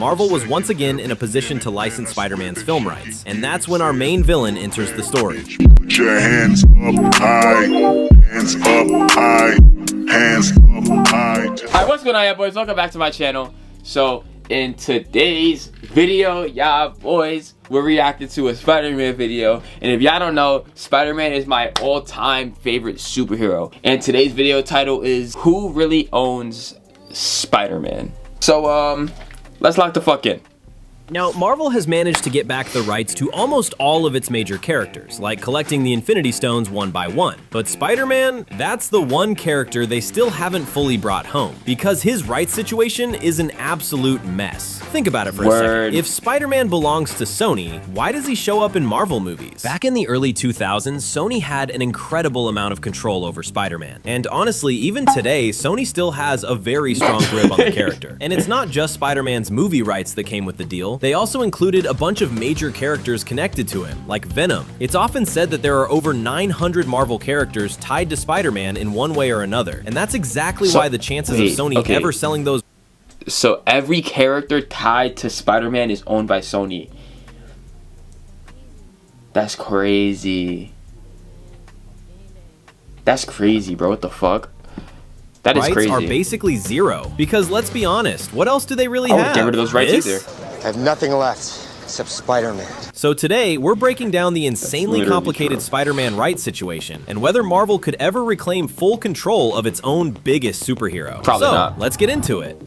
Marvel was once again in a position to license Spider-Man's film rights, and that's when our main villain enters the story. Put your hands up high, hands up high, hands up high. Alright, what's going on, y'all boys? Welcome back to my channel. So, in today's video, y'all boys, we're reacting to a Spider-Man video. And if y'all don't know, Spider-Man is my all-time favorite superhero. And today's video title is Who Really Owns Spider-Man? So, let's lock the fuck in. Now, Marvel has managed to get back the rights to almost all of its major characters, like collecting the Infinity Stones one by one. But Spider-Man, that's the one character they still haven't fully brought home, because his rights situation is an absolute mess. Think about it for a second. If Spider-Man belongs to Sony, why does he show up in Marvel movies? Back in the early 2000s, Sony had an incredible amount of control over Spider-Man. And honestly, even today, Sony still has a very strong grip on the character. And it's not just Spider-Man's movie rights that came with the deal. They also included a bunch of major characters connected to him, like Venom. It's often said that there are over 900 Marvel characters tied to Spider-Man in one way or another, and that's exactly why the chances of Sony ever selling those... So every character tied to Spider-Man is owned by Sony. That's crazy. That's crazy, bro. What the fuck? That is crazy. Rights are basically zero, because let's be honest, what else do they really have? Get rid of those rights either. I have nothing left except Spider-Man. So today, we're breaking down the insanely complicated Spider-Man rights situation and whether Marvel could ever reclaim full control of its own biggest superhero. Probably not. Let's get into it.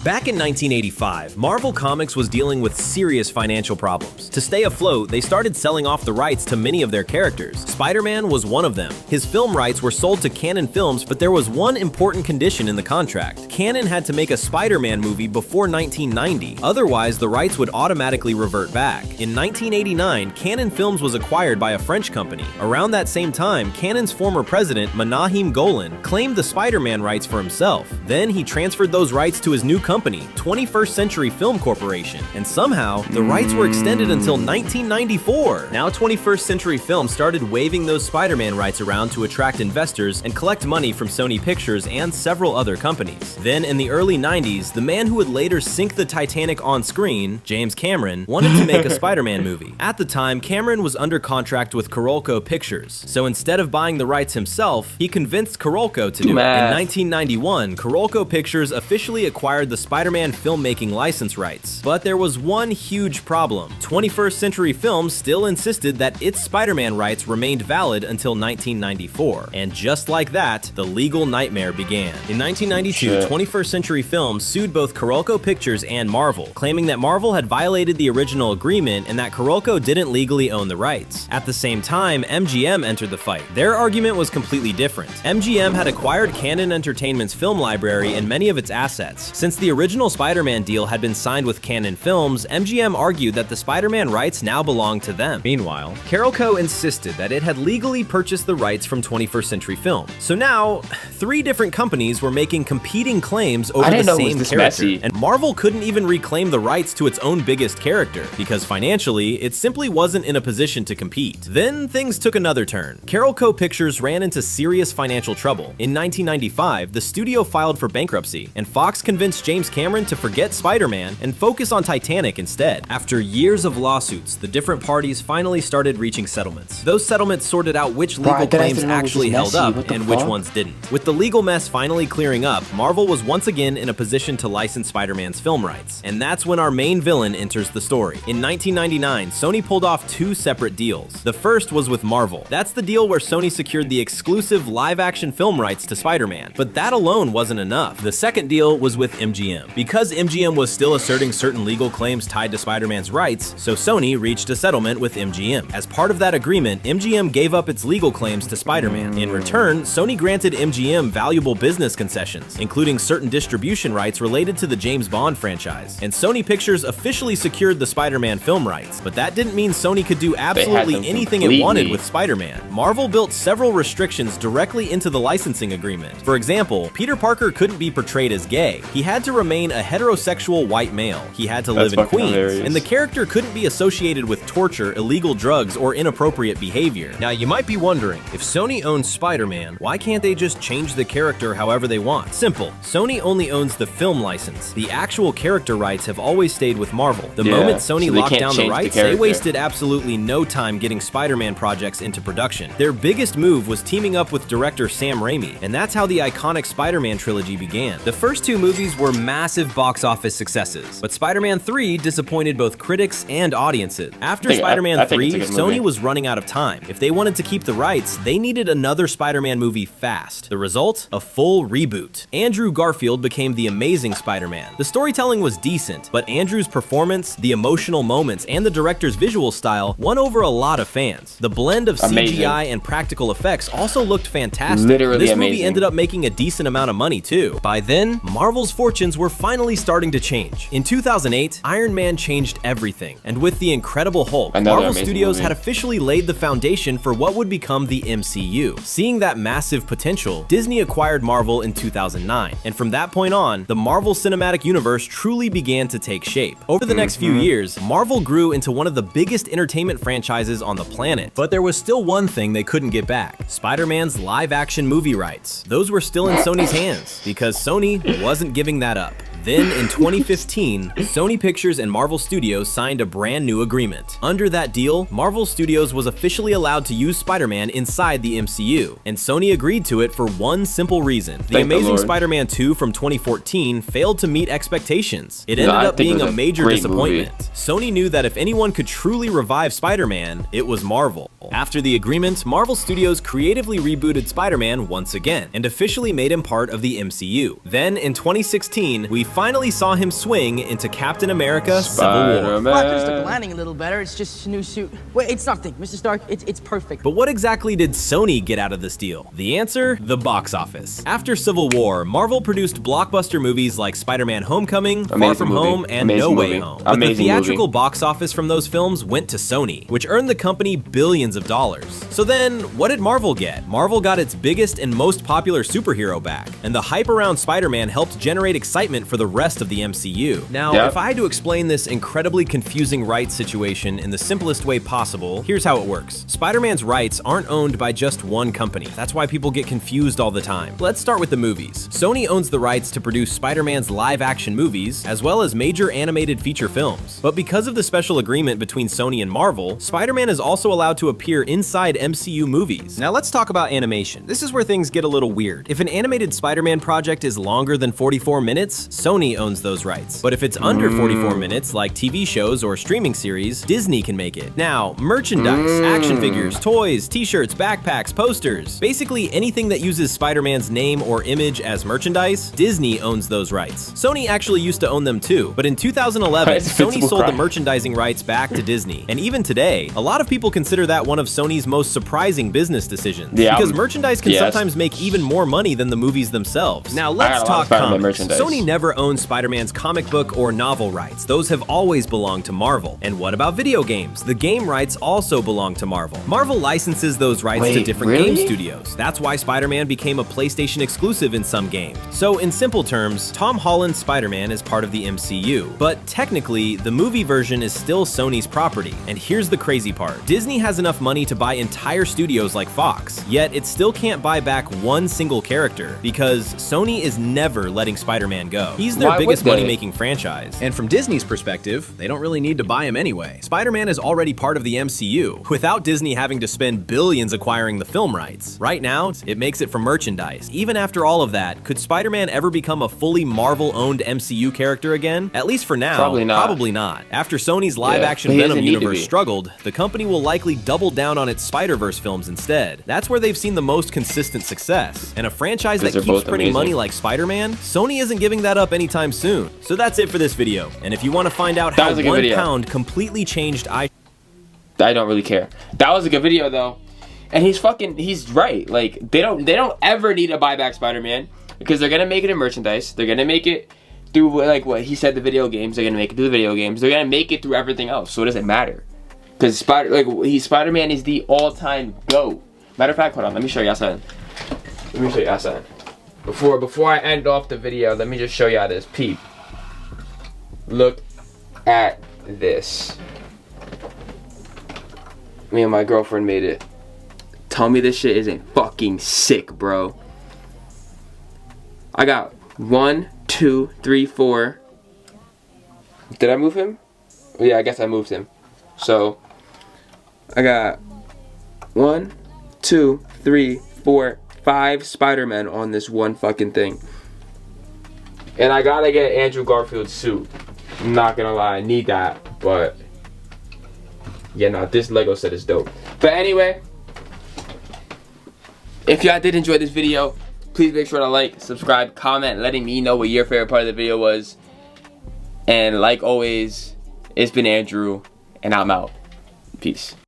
Back in 1985, Marvel Comics was dealing with serious financial problems. To stay afloat, they started selling off the rights to many of their characters. Spider-Man was one of them. His film rights were sold to Canon Films, but there was one important condition in the contract. Canon had to make a Spider-Man movie before 1990, otherwise the rights would automatically revert back. In 1989, Canon Films was acquired by a French company. Around that same time, Canon's former president, Menahem Golan, claimed the Spider-Man rights for himself. Then he transferred those rights to his new company, 21st Century Film Corporation, and somehow the rights were extended until 1994. Now 21st Century Film started waving those Spider-Man rights around to attract investors and collect money from Sony Pictures and several other companies. Then in the early 90s, the man who would later sink the Titanic on screen, James Cameron, wanted to make a Spider-Man movie. At the time, Cameron was under contract with Carolco Pictures, so instead of buying the rights himself, he convinced Carolco to do it. In 1991, Carolco Pictures officially acquired the Spider-Man filmmaking license rights. But there was one huge problem. 21st Century Films still insisted that its Spider-Man rights remained valid until 1994. And just like that, the legal nightmare began. In 1992, 21st Century Films sued both Carolco Pictures and Marvel, claiming that Marvel had violated the original agreement and that Carolco didn't legally own the rights. At the same time, MGM entered the fight. Their argument was completely different. MGM had acquired Canon Entertainment's film library and many of its assets. Since the original Spider-Man deal had been signed with Canon Films, MGM argued that the Spider-Man rights now belonged to them. Meanwhile, Carolco insisted that it had legally purchased the rights from 21st Century Film. So now, three different companies were making competing claims over the same character, and Marvel couldn't even reclaim the rights to its own biggest character, because financially, it simply wasn't in a position to compete. Then things took another turn. Carolco Pictures ran into serious financial trouble. In 1995, the studio filed for bankruptcy, and Fox convinced James Cameron to forget Spider-Man and focus on Titanic instead. After years of lawsuits, the different parties finally started reaching settlements. Those settlements sorted out which legal claims actually held up and which ones didn't. With the legal mess finally clearing up, Marvel was once again in a position to license Spider-Man's film rights. And that's when our main villain enters the story. In 1999, Sony pulled off two separate deals. The first was with Marvel. That's the deal where Sony secured the exclusive live-action film rights to Spider-Man. But that alone wasn't enough. The second deal was with MGM. Because MGM was still asserting certain legal claims tied to Spider-Man's rights, so Sony reached a settlement with MGM. As part of that agreement, MGM gave up its legal claims to Spider-Man. In return, Sony granted MGM valuable business concessions, including certain distribution rights related to the James Bond franchise. And Sony Pictures officially secured the Spider-Man film rights. But that didn't mean Sony could do absolutely anything it wanted with Spider-Man. Marvel built several restrictions directly into the licensing agreement. For example, Peter Parker couldn't be portrayed as gay. He had to remain a heterosexual white male. He had to live in fucking Queens, hilarious. and the character couldn't be associated with torture, illegal drugs, or inappropriate behavior. Now, you might be wondering, if Sony owns Spider-Man, why can't they just change the character however they want? Simple. Sony only owns the film license. The actual character rights have always stayed with Marvel. The moment Sony so they locked can't down the change the rights, they character. wasted absolutely no time getting Spider-Man projects into production. Their biggest move was teaming up with director Sam Raimi, and that's how the iconic Spider-Man trilogy began. The first two movies were massive box office successes, but Spider-Man 3 disappointed both critics and audiences. After Spider-Man 3, Sony was running out of time. If they wanted to keep the rights, they needed another Spider-Man movie fast. The result? A full reboot. Andrew Garfield became the Amazing Spider-Man. The storytelling was decent, but Andrew's performance, the emotional moments, and the director's visual style won over a lot of fans. The blend of CGI and practical effects also looked fantastic. This movie ended up making a decent amount of money too. By then, Marvel's fortunes were finally starting to change. In 2008, Iron Man changed everything, and with The Incredible Hulk, Marvel Studios had officially laid the foundation for what would become the MCU. Seeing that massive potential, Disney acquired Marvel in 2009, and from that point on, the Marvel Cinematic Universe truly began to take shape. Over the next few years, Marvel grew into one of the biggest entertainment franchises on the planet. But there was still one thing they couldn't get back: Spider-Man's live-action movie rights. Those were still in Sony's hands, because Sony wasn't giving that up. Then, in 2015, Sony Pictures and Marvel Studios signed a brand new agreement. Under that deal, Marvel Studios was officially allowed to use Spider-Man inside the MCU, and Sony agreed to it for one simple reason. The Amazing Spider-Man 2 from 2014 failed to meet expectations. It ended up being a major disappointment. Sony knew that if anyone could truly revive Spider-Man, it was Marvel. After the agreement, Marvel Studios creatively rebooted Spider-Man once again, and officially made him part of the MCU. Then, in 2016, we finally saw him swing into Captain America Civil War. Well, I could have stuck the landing a little better. It's just a new suit. Wait, it's nothing, Mr. Stark. It's perfect. But what exactly did Sony get out of this deal? The answer? The box office. After Civil War, Marvel produced blockbuster movies like Spider-Man Homecoming, Far From Home, and No Way Home. But the theatrical box office from those films went to Sony, which earned the company billions of dollars. So then, what did Marvel get? Marvel got its biggest and most popular superhero back, and the hype around Spider-Man helped generate excitement for the rest of the MCU. Now, if I had to explain this incredibly confusing rights situation in the simplest way possible, here's how it works. Spider-Man's rights aren't owned by just one company. That's why people get confused all the time. Let's start with the movies. Sony owns the rights to produce Spider-Man's live-action movies, as well as major animated feature films. But because of the special agreement between Sony and Marvel, Spider-Man is also allowed to appear inside MCU movies. Now let's talk about animation. This is where things get a little weird. If an animated Spider-Man project is longer than 44 minutes, Sony owns those rights. But if it's under 44 minutes, like TV shows or streaming series, Disney can make it. Now, merchandise, action figures, toys, t-shirts, backpacks, posters, basically anything that uses Spider-Man's name or image as merchandise, Disney owns those rights. Sony actually used to own them too, but in 2011, Sony sold the merchandising rights back to Disney. And even today, a lot of people consider that one of Sony's most surprising business decisions. Because merchandise can sometimes make even more money than the movies themselves. Now let's talk comics. Sony never owned Spider-Man's comic book or novel rights. Those have always belonged to Marvel. And what about video games? The game rights also belong to Marvel. Marvel licenses those rights to different game studios. That's why Spider-Man became a PlayStation exclusive in some games. So in simple terms, Tom Holland's Spider-Man is part of the MCU. But technically, the movie version is still Sony's property. And here's the crazy part. Disney has enough money to buy entire studios like Fox, yet it still can't buy back one single character because Sony is never letting Spider-Man go. He's their biggest money-making franchise. And from Disney's perspective, they don't really need to buy him anyway. Spider-Man is already part of the MCU, without Disney having to spend billions acquiring the film rights. Right now, it makes it for merchandise. Even after all of that, could Spider-Man ever become a fully Marvel-owned MCU character again? At least for now, probably not. After Sony's live-action Venom universe struggled, the company will likely double down on its Spider-Verse films instead. That's where they've seen the most consistent success. And a franchise that keeps printing money like Spider-Man, Sony isn't giving that up anytime soon. So that's it for this video. And if you want to find out how 1 pound completely changed I don't really care. That was a good video though. And he's right. Like they don't ever need to buy back Spider-Man because they're gonna make it in merchandise. They're gonna make it through like what he said, the video games. They're gonna make it through the video games. They're gonna make it through everything else. So it doesn't matter. Because Spider-Man is the all-time GOAT. Matter of fact, hold on, let me show y'all something. Before I end off the video, let me just show y'all this peep. look at this. Me and my girlfriend made it. Tell me this shit isn't fucking sick, bro. I got 1, 2, 3, 4. Did I move him? Yeah, I guess I moved him. So, I got 1, 2, 3, 4, 5 Spider-Man on this one fucking thing. And I gotta get Andrew Garfield's suit. I'm not gonna lie, I need that, but yeah, no, this Lego set is dope. But anyway, if y'all did enjoy this video, please make sure to like, subscribe, comment, letting me know what your favorite part of the video was. And like always, it's been Andrew, and I'm out. Peace.